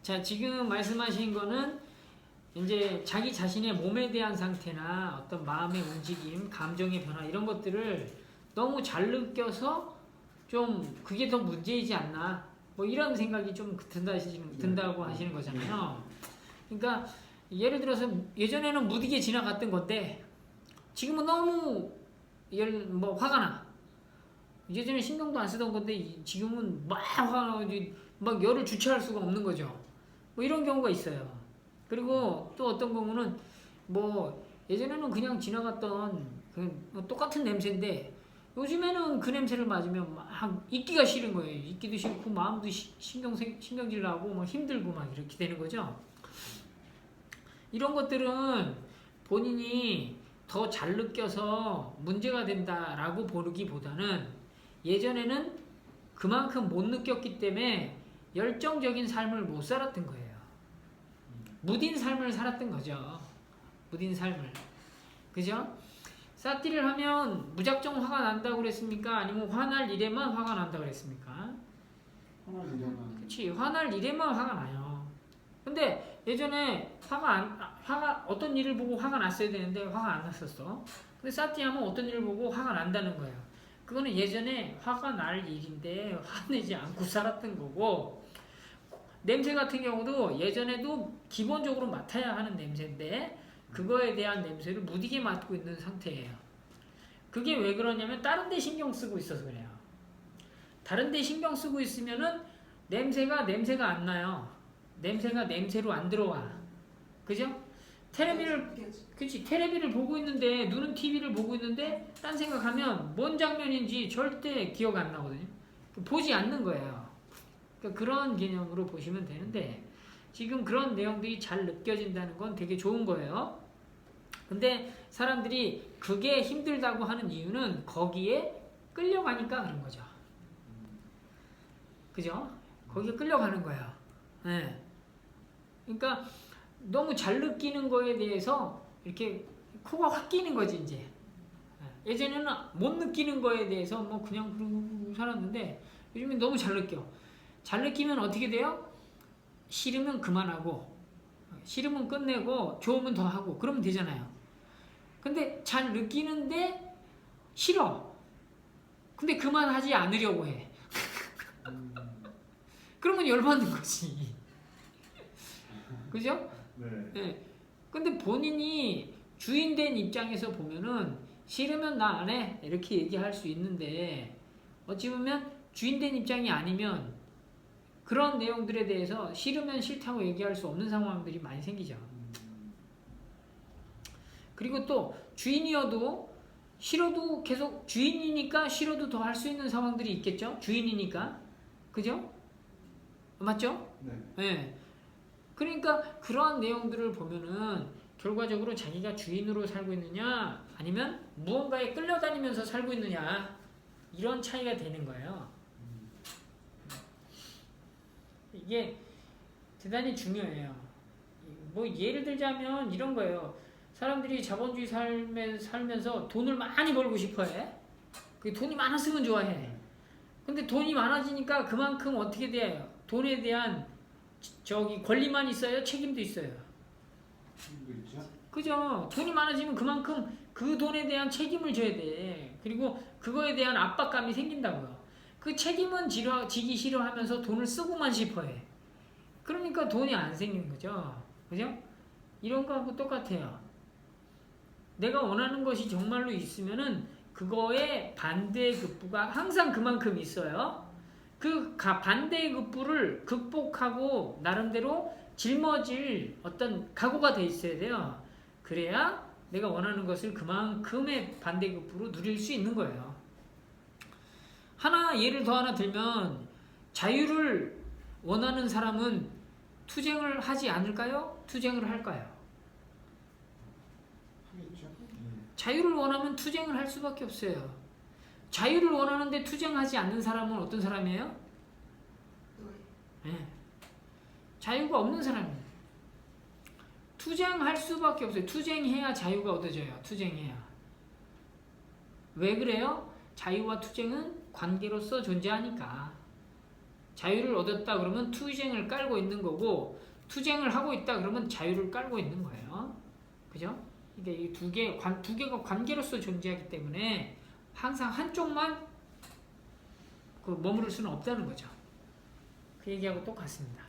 자, 지금 말씀하신 거는 이제 자기 자신의 몸에 대한 상태나 어떤 마음의 움직임, 감정의 변화 이런 것들을 너무 잘 느껴서 좀 그게 더 문제이지 않나 뭐 이런 생각이 좀 든다고 하시는 거잖아요. 그러니까 예를 들어서 예전에는 무디게 지나갔던 건데 지금은 너무 뭐 화가 나. 예전에 신경도 안 쓰던 건데 지금은 막 화가 나고 막 열을 주체할 수가 없는 거죠. 뭐 이런 경우가 있어요. 그리고 또 어떤 경우는 뭐 예전에는 그냥 지나갔던 그 똑같은 냄새인데 요즘에는 그 냄새를 맡으면 막 있기가 싫은 거예요. 있기도 싫고 마음도 신경질 나고 뭐 힘들고 막 이렇게 되는 거죠. 이런 것들은 본인이 더 잘 느껴서 문제가 된다라고 보기보다는 예전에는 그만큼 못 느꼈기 때문에 열정적인 삶을 못 살았던 거예요. 무딘 삶을 살았던 거죠. 무딘 삶을. 그죠? 싸띠를 하면 무작정 화가 난다고 그랬습니까? 아니면 화날 일에만 화가 난다고 그랬습니까? 화날 일에만. 그치, 화날 일에만 화가 나요. 근데 예전에 화가 어떤 일을 보고 화가 났어야 되는데 화가 안 났었어. 근데 싸띠 하면 어떤 일을 보고 화가 난다는 거예요. 그거는 예전에 화가 날 일인데 화내지 않고 살았던 거고, 냄새 같은 경우도 예전에도 기본적으로 맡아야 하는 냄새인데 그거에 대한 냄새를 무디게 맡고 있는 상태예요. 그게 왜 그러냐면 다른 데 신경 쓰고 있어서 그래요. 다른 데 신경 쓰고 있으면은 냄새가 안 나요. 냄새가 냄새로 안 들어와. 그죠? 텔레비를 보고 있는데, 눈은 TV를 보고 있는데, 딴 생각하면 뭔 장면인지 절대 기억 안 나거든요. 보지 않는 거예요. 그러니까 그런 개념으로 보시면 되는데, 지금 그런 내용들이 잘 느껴진다는 건 되게 좋은 거예요. 근데 사람들이 그게 힘들다고 하는 이유는 거기에 끌려가니까 그런 거죠. 그죠? 거기에 끌려가는 거예요. 네. 그러니까 너무 잘 느끼는 거에 대해서 이렇게 코가 확 끼는 거지 이제. 예전에는 못 느끼는 거에 대해서 뭐 그냥 그러고 살았는데 요즘엔 너무 잘 느껴. 잘 느끼면 어떻게 돼요? 싫으면 그만하고, 싫으면 끝내고, 좋으면 더 하고 그러면 되잖아요. 근데 잘 느끼는데 싫어. 근데 그만하지 않으려고 해. 그러면 열받는 거지. 그죠? 네. 네. 근데 본인이 주인 된 입장에서 보면은 싫으면 나 안 해. 이렇게 얘기할 수 있는데 어찌 보면 주인 된 입장이 아니면 그런 내용들에 대해서 싫으면 싫다고 얘기할 수 없는 상황들이 많이 생기죠. 그리고 또 주인이어도 싫어도 계속 주인이니까 싫어도 더 할 수 있는 상황들이 있겠죠. 주인이니까. 그죠? 맞죠? 네. 네. 그러니까 그러한 내용들을 보면은 결과적으로 자기가 주인으로 살고 있느냐 아니면 무언가에 끌려다니면서 살고 있느냐 이런 차이가 되는 거예요. 이게 대단히 중요해요. 뭐 예를 들자면 이런 거예요. 사람들이 자본주의 삶에 살면서 돈을 많이 벌고 싶어 해. 그 돈이 많았으면 좋아해. 근데 돈이 많아지니까 그만큼 어떻게 돼요? 돈에 대한 권리만 있어요? 책임도 있어요. 책임도 있죠. 그죠? 돈이 많아지면 그만큼 그 돈에 대한 책임을 져야 돼. 그리고 그거에 대한 압박감이 생긴다고요. 그 책임은 지기 싫어하면서 돈을 쓰고만 싶어해. 그러니까 돈이 안 생기는 거죠. 그죠? 이런 거하고 똑같아요. 내가 원하는 것이 정말로 있으면은 그거에 반대의 급부가 항상 그만큼 있어요. 그 반대의 급부를 극복하고 나름대로 짊어질 어떤 각오가 돼 있어야 돼요. 그래야 내가 원하는 것을 그만큼의 반대의 급부로 누릴 수 있는 거예요. 예를 더 하나 들면 자유를 원하는 사람은 투쟁을 하지 않을까요? 투쟁을 할까요? 하겠죠. 자유를 원하면 투쟁을 할 수밖에 없어요. 자유를 원하는데 투쟁하지 않는 사람은 어떤 사람이에요? 네. 자유가 없는 사람이에요. 투쟁할 수밖에 없어요. 투쟁해야 자유가 얻어져요. 투쟁해야. 왜 그래요? 자유와 투쟁은 관계로서 존재하니까. 자유를 얻었다 그러면 투쟁을 깔고 있는 거고, 투쟁을 하고 있다 그러면 자유를 깔고 있는 거예요. 그죠? 이게 이 두 개가 관계로서 존재하기 때문에 항상 한쪽만 머무를 수는 없다는 거죠. 그 얘기하고 똑같습니다.